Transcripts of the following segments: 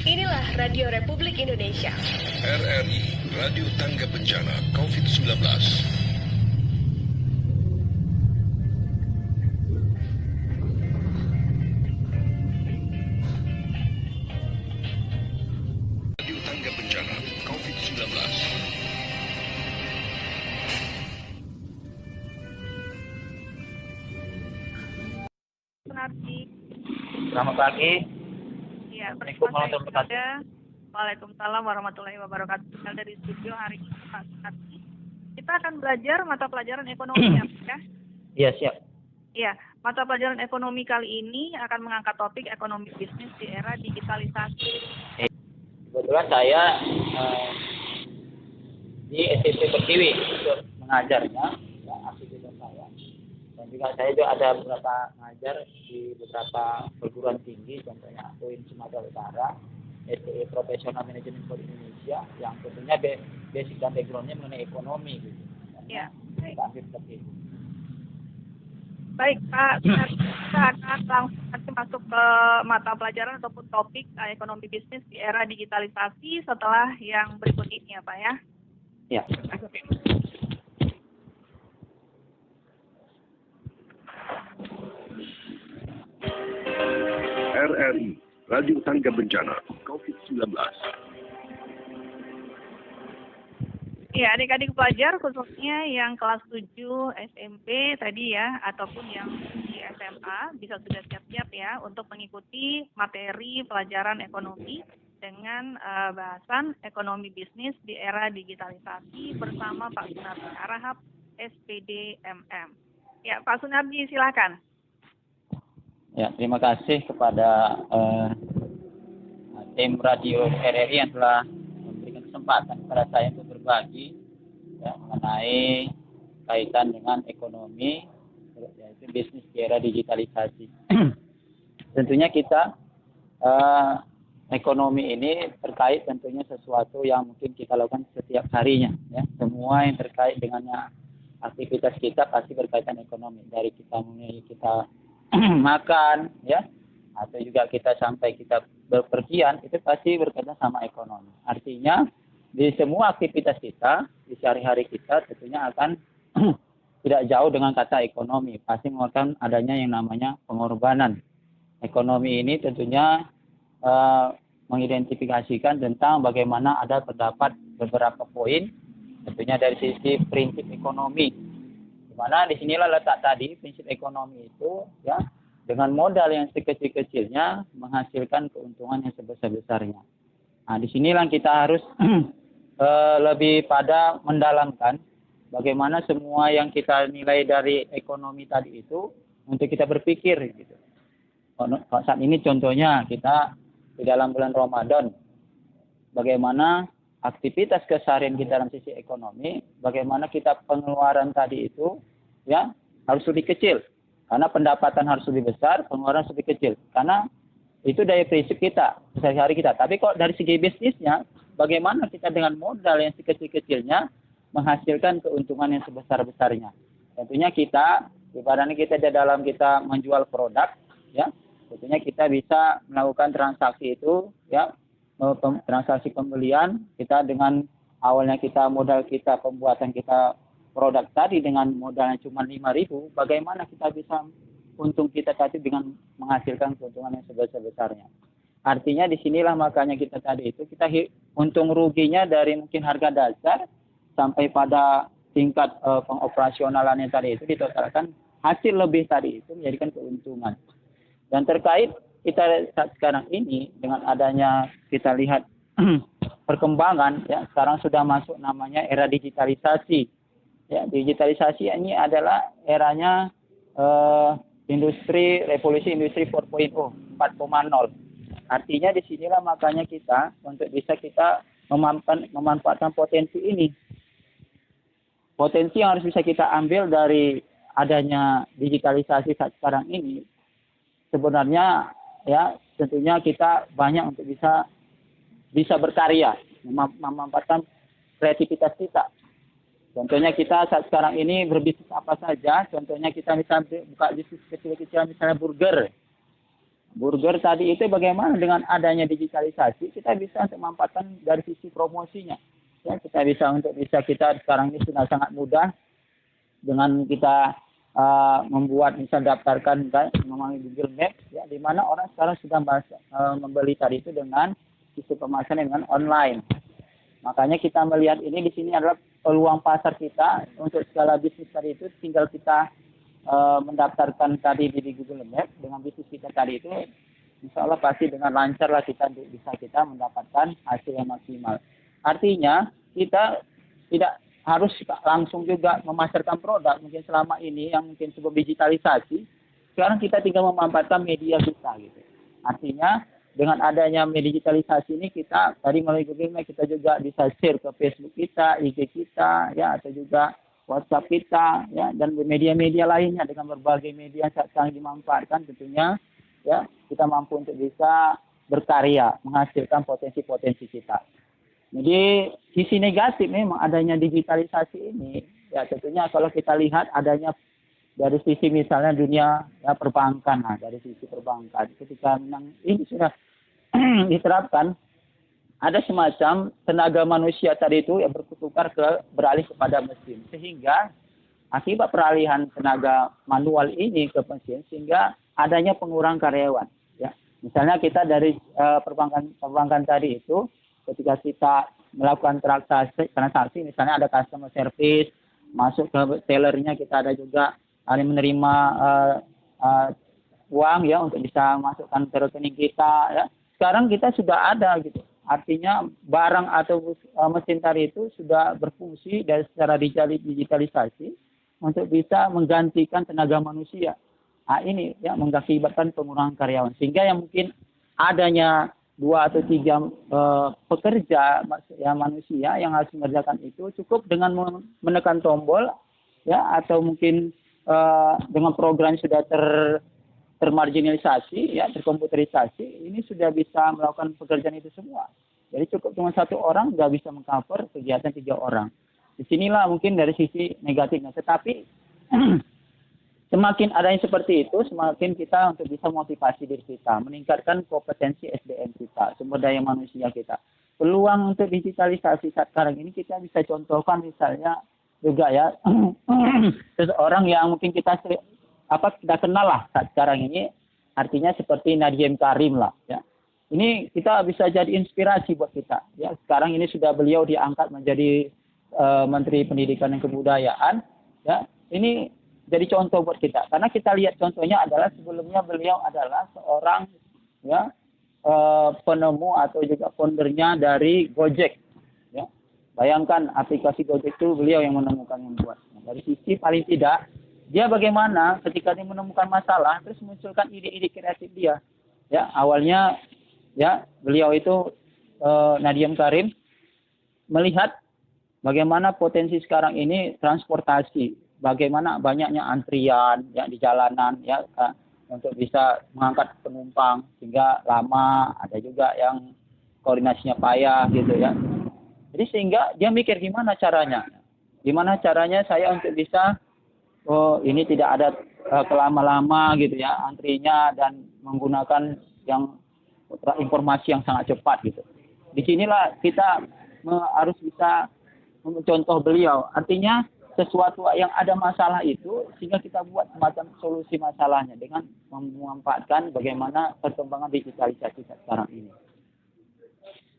Inilah Radio Republik Indonesia. RRI, Radio Tangga Bencana COVID-19. Radio Tangga Bencana COVID-19. Selamat pagi. Ya, Assalamualaikum warahmatullahi wabarakatuh. Waalaikumsalam warahmatullahi wabarakatuh. Dari studio hari ini Pak Sunardi, kita akan belajar mata pelajaran ekonomi ya. Iya, siap. Iya, mata pelajaran ekonomi kali ini akan mengangkat topik ekonomi bisnis di era digitalisasi. Kebetulan saya di SMP Pertiwi untuk mengajarnya, ya, aktivitas saya. Dan juga saya juga ada beberapa mengajar di beberapa perguruan tinggi, contohnya UIN Sumatera Utara, STE Profesional Manajemen Politik Indonesia, yang tentunya basic dan backgroundnya mengenai ekonomi, gitu. Ya. Seperti itu. Baik Pak, kita akan langsung nanti masuk ke mata pelajaran ataupun topik ekonomi bisnis di era digitalisasi setelah yang berikut ini ya Pak ya. Ya. RRI, Radio Tangga Bencana COVID-19. Ya, adik-adik pelajar khususnya yang kelas 7 SMP tadi ya, ataupun yang di SMA bisa sudah siap-siap ya untuk mengikuti materi pelajaran ekonomi dengan bahasan ekonomi bisnis di era digitalisasi bersama Pak Sunardi Harahap, SPD MM. Ya, Pak Sunardi silakan. Ya, terima kasih kepada tim Radio RRI yang telah memberikan kesempatan kepada saya untuk berbagi ya, mengenai kaitan dengan ekonomi, yaitu bisnis di era digitalisasi. Tentunya kita ekonomi ini terkait tentunya sesuatu yang mungkin kita lakukan setiap harinya. Ya. Semua yang terkait dengannya aktivitas kita pasti berkaitan ekonomi. Dari kita mulai kita makan, ya, atau juga kita sampai kita berpergian, itu pasti berkaitan sama ekonomi. Artinya di semua aktivitas kita, di sehari-hari kita tentunya akan tidak jauh dengan kata ekonomi. Pasti mengeluarkan adanya yang namanya pengorbanan. Ekonomi ini tentunya mengidentifikasikan tentang bagaimana ada terdapat beberapa poin, tentunya dari sisi prinsip ekonomi. Di mana disinilah letak tadi prinsip ekonomi itu, ya, dengan modal yang sekecil-kecilnya menghasilkan keuntungan yang sebesar-besarnya. Nah, disinilah kita harus lebih pada mendalamkan bagaimana semua yang kita nilai dari ekonomi tadi itu untuk kita berpikir, gitu. Saat ini contohnya kita di dalam bulan Ramadan, bagaimana aktivitas keseharian kita dalam sisi ekonomi, bagaimana kita pengeluaran tadi itu, ya, harus lebih kecil. Karena pendapatan harus lebih besar, pengeluaran harus lebih kecil. Karena itu dari prinsip kita, sehari-hari kita. Tapi kok dari segi bisnisnya, bagaimana kita dengan modal yang sekecil-kecilnya menghasilkan keuntungan yang sebesar-besarnya. Tentunya kita, ibaratnya kita di dalam kita menjual produk, ya, tentunya kita bisa melakukan transaksi itu, ya, transaksi pembelian kita dengan awalnya kita modal kita pembuatan kita produk tadi dengan modalnya cuma 5.000, bagaimana kita bisa untung kita tadi dengan menghasilkan keuntungan yang sebesar-besarnya. Artinya disinilah makanya kita tadi itu kita untung ruginya dari mungkin harga dasar sampai pada tingkat pengoperasionalannya tadi itu ditotalkan hasil lebih tadi itu menjadikan keuntungan. Dan terkait kita saat sekarang ini dengan adanya kita lihat perkembangan, ya, sekarang sudah masuk namanya era digitalisasi. Ya, digitalisasi ini adalah eranya revolusi industri 4.0, 4.0. Artinya disinilah makanya kita untuk bisa kita memanfaatkan potensi ini. Potensi yang harus bisa kita ambil dari adanya digitalisasi saat sekarang ini, sebenarnya, ya, tentunya kita banyak untuk bisa berkarya, memanfaatkan kreativitas kita. Contohnya kita saat sekarang ini berbisnis apa saja. Contohnya kita bisa buka bisnis kecil-kecilan, misalnya burger. Burger tadi itu bagaimana dengan adanya digitalisasi kita bisa untuk memanfaatkan dari sisi promosinya. Ya, kita kita sekarang ini sudah sangat mudah dengan kita membuat misal daftarkan melalui Google Maps ya, di mana orang sekarang sudah membeli tadi itu dengan sistem pemasaran dengan online. Makanya kita melihat ini di sini adalah peluang pasar kita untuk skala bisnis tadi itu tinggal kita mendaftarkan tadi di Google Maps dengan bisnis kita tadi itu, insya Allah pasti dengan lancar lah kita mendapatkan hasil yang maksimal. Artinya kita tidak harus langsung juga memasarkan produk mungkin selama ini yang mungkin sebelum digitalisasi. Sekarang kita tinggal memanfaatkan media kita gitu. Artinya dengan adanya media digitalisasi ini kita tadi melalui Google Maps kita juga bisa share ke Facebook kita, IG kita ya atau juga WhatsApp kita ya dan media-media lainnya dengan berbagai media yang sekarang dimanfaatkan tentunya ya kita mampu untuk bisa berkarya menghasilkan potensi-potensi kita. Jadi sisi negatif memang adanya digitalisasi ini ya tentunya kalau kita lihat adanya dari sisi misalnya dunia ya perbankan, nah dari sisi perbankan ketika ini sudah diterapkan ada semacam tenaga manusia tadi itu yang beralih kepada mesin sehingga akibat peralihan tenaga manual ini ke mesin sehingga adanya pengurangan karyawan ya misalnya kita dari perbankan tadi itu ketika kita melakukan transaksi misalnya ada customer service masuk ke tellernya kita ada juga menerima uang ya untuk bisa masukkan ke rekening kita ya sekarang kita sudah ada gitu artinya barang atau mesin tadi itu sudah berfungsi dari secara digitalisasi untuk bisa menggantikan tenaga manusia. Nah ini ya mengakibatkan pengurangan karyawan sehingga yang mungkin adanya 2 atau 3 pekerja ya manusia yang harus mengerjakan itu cukup dengan menekan tombol ya atau mungkin dengan program yang sudah termarginalisasi ya terkomputerisasi ini sudah bisa melakukan pekerjaan itu semua. Jadi cukup cuma 1 orang sudah bisa mengcover kegiatan 3 orang. Disinilah mungkin dari sisi negatifnya. Tetapi semakin adanya seperti itu, semakin kita untuk bisa motivasi diri kita, meningkatkan kompetensi SDM kita, sumber daya manusia kita. Peluang untuk digitalisasi saat sekarang ini kita bisa contohkan misalnya juga ya seseorang yang mungkin kita kenal lah saat sekarang ini, artinya seperti Nadiem Karim lah ya. Ini kita bisa jadi inspirasi buat kita ya. Sekarang ini sudah beliau diangkat menjadi Menteri Pendidikan dan Kebudayaan ya. Ini jadi contoh buat kita karena kita lihat contohnya adalah sebelumnya beliau adalah seorang ya penemu atau juga foundernya dari Gojek ya. Bayangkan aplikasi Gojek itu beliau yang menemukan yang buat. Nah, dari sisi paling tidak dia bagaimana ketika dia menemukan masalah terus munculkan ide-ide kreatif dia ya awalnya ya beliau itu Nadiem Karim melihat bagaimana potensi sekarang ini transportasi bagaimana banyaknya antrian ya di jalanan ya untuk bisa mengangkat penumpang sehingga lama ada juga yang koordinasinya payah gitu ya jadi sehingga dia mikir gimana caranya saya untuk bisa ini tidak ada kelama-lama gitu ya antrinya dan menggunakan yang informasi yang sangat cepat gitu. Disinilah kita harus bisa mencontoh beliau. Artinya sesuatu yang ada masalah itu sehingga kita buat semacam solusi masalahnya dengan memanfaatkan bagaimana perkembangan digitalisasi sekarang ini.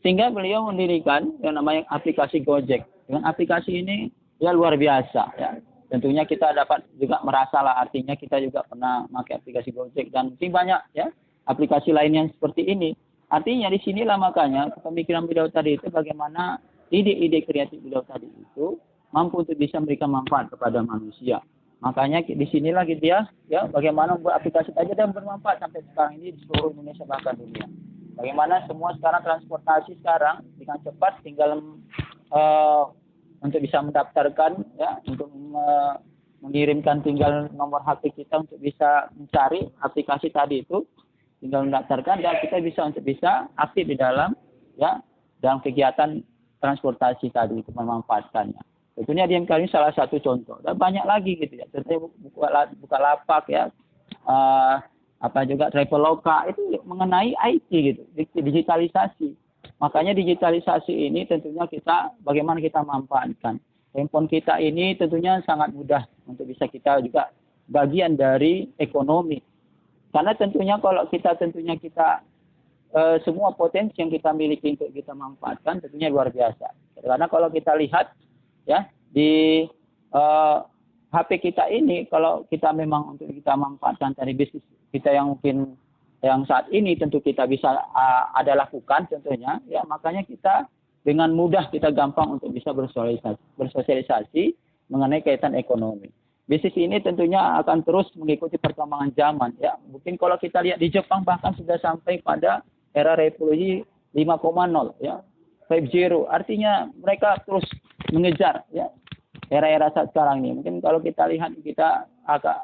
Sehingga beliau mendirikan yang namanya aplikasi Gojek. Dengan aplikasi ini ya luar biasa ya. Tentunya kita dapat juga merasalah artinya kita juga pernah pakai aplikasi Gojek dan mungkin banyak ya aplikasi lain yang seperti ini. Artinya di sinilah makanya pemikiran beliau tadi itu bagaimana ide-ide kreatif beliau tadi itu mampu untuk bisa memberikan manfaat kepada manusia. Makanya di sinilah gitu ya bagaimana membuat aplikasi saja dan bermanfaat sampai sekarang ini di seluruh Indonesia bahkan dunia. Bagaimana semua sekarang transportasi sekarang dengan cepat tinggal untuk bisa mendaftarkan ya untuk mengirimkan tinggal nomor HP kita untuk bisa mencari aplikasi tadi itu tinggal mendaftarkan dan kita bisa untuk bisa aktif di dalam kegiatan transportasi tadi itu memanfaatkannya. Tentunya Nadiem Karim salah satu contoh dan banyak lagi gitu ya. Tentunya buka lapak ya apa juga Traveloka itu mengenai IT gitu, digitalisasi. Makanya digitalisasi ini tentunya bagaimana kita manfaatkan. Handphone kita ini tentunya sangat mudah untuk bisa kita juga bagian dari ekonomi. Karena tentunya kalau kita semua potensi yang kita miliki untuk kita manfaatkan tentunya luar biasa. Karena kalau kita lihat ya di HP kita ini, kalau kita memang untuk kita manfaatkan dari bisnis kita yang mungkin yang saat ini tentu kita bisa ada lakukan tentunya, ya makanya kita dengan mudah kita gampang untuk bisa bersosialisasi mengenai kaitan ekonomi. Bisnis ini tentunya akan terus mengikuti perkembangan zaman. Ya, mungkin kalau kita lihat di Jepang bahkan sudah sampai pada era revolusi 5.0, ya, 5.0. Artinya mereka terus mengejar, ya, era-era saat sekarang ini. Mungkin kalau kita lihat kita agak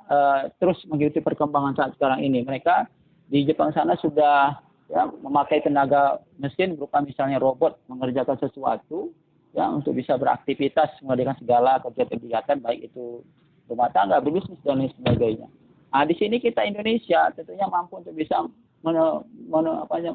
terus mengikuti perkembangan saat sekarang ini. Mereka di Jepang sana sudah ya memakai tenaga mesin berupa misalnya robot mengerjakan sesuatu ya untuk bisa beraktivitas mengerjakan segala kegiatan baik itu rumah tangga, bisnis dan lain sebagainya. Nah, di sini kita Indonesia tentunya mampu untuk bisa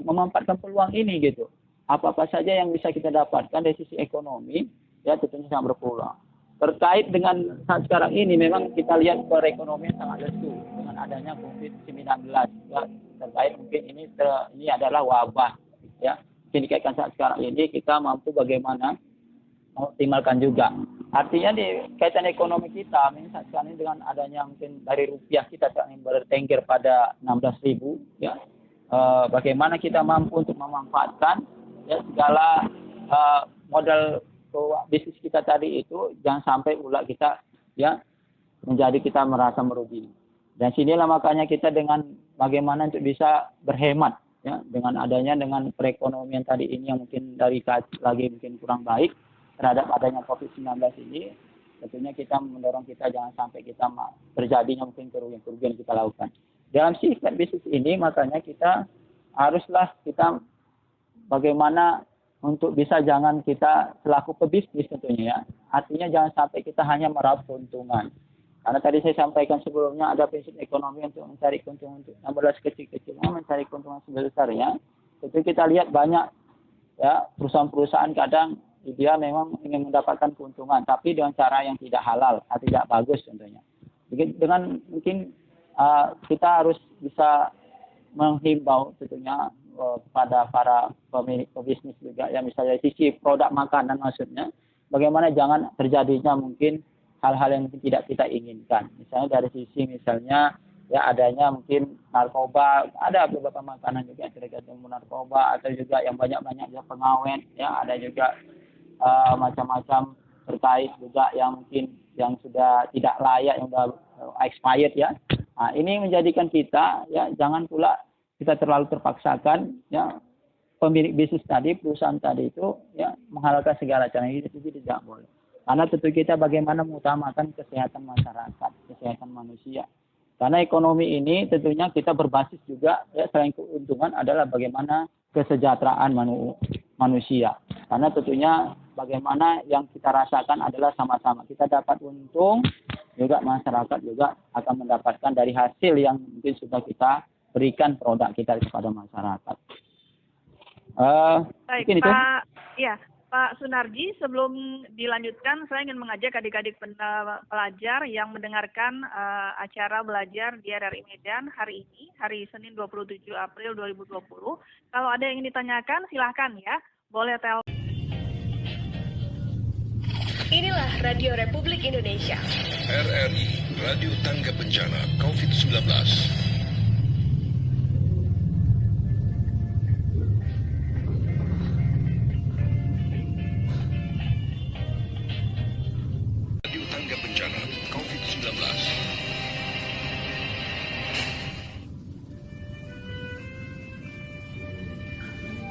memanfaatkan peluang ini gitu. Apa-apa saja yang bisa kita dapatkan dari sisi ekonomi ya tentunya sangat berpeluang. Terkait dengan saat sekarang ini memang kita lihat perekonomian sangat lesu dengan adanya COVID-19 ya, terkait mungkin ini adalah wabah ya. Mungkin dikaitkan saat sekarang ini kita mampu bagaimana mengoptimalkan juga. Artinya di kaitan ekonomi kita saat sekarang ini dengan adanya mungkin dari rupiah kita sekarang ini bertengger pada 16.000 ya. Bagaimana kita mampu untuk memanfaatkan ya segala modal bisnis kita tadi itu jangan sampai pula kita ya menjadi kita merasa merugi. Dan sinilah makanya kita dengan bagaimana untuk bisa berhemat ya dengan perekonomian tadi ini yang mungkin lagi mungkin kurang baik terhadap adanya COVID-19 ini, tentunya kita mendorong kita jangan sampai kita terjadinya mungkin kerugian kita lakukan. Dalam sifat bisnis ini makanya kita haruslah kita bagaimana untuk bisa jangan kita selaku pebisnis tentunya ya. Artinya jangan sampai kita hanya meraup keuntungan. Karena tadi saya sampaikan sebelumnya ada prinsip ekonomi untuk mencari keuntungan untuk ambil kecil-kecilnya, mencari keuntungan sebesarnya. Tentu kita lihat banyak ya perusahaan-perusahaan kadang dia memang ingin mendapatkan keuntungan, tapi dengan cara yang tidak halal, tidak bagus tentunya. Dengan mungkin kita harus bisa menghimbau tentunya kepada para pemilik bisnis juga ya misalnya sisi produk makanan maksudnya bagaimana jangan terjadinya mungkin hal-hal yang mungkin tidak kita inginkan misalnya dari sisi misalnya ya adanya mungkin narkoba ada beberapa makanan juga tergantung narkoba atau juga yang banyak-banyak ya pengawet ya ada juga macam-macam terkait juga yang mungkin yang sudah tidak layak yang sudah expired ya. Nah, ini menjadikan kita ya jangan pula kita terlalu terpaksakan ya pemilik bisnis tadi perusahaan tadi itu ya menghalalkan segala cara itu tidak boleh karena tentu kita bagaimana mengutamakan kesehatan masyarakat kesehatan manusia karena ekonomi ini tentunya kita berbasis juga ya selain keuntungan adalah bagaimana kesejahteraan manusia karena tentunya bagaimana yang kita rasakan adalah sama-sama kita dapat untung juga masyarakat juga akan mendapatkan dari hasil yang mungkin sudah kita berikan produk kita kepada masyarakat. Baik, itu. Pak Sunarji, sebelum dilanjutkan, saya ingin mengajak adik-adik pelajar yang mendengarkan acara belajar di RRI Medan hari ini, hari Senin 27 April 2020. Kalau ada yang ingin ditanyakan, silahkan ya, boleh telepon. Inilah Radio Republik Indonesia. RRI, Radio Tangga Bencana COVID-19.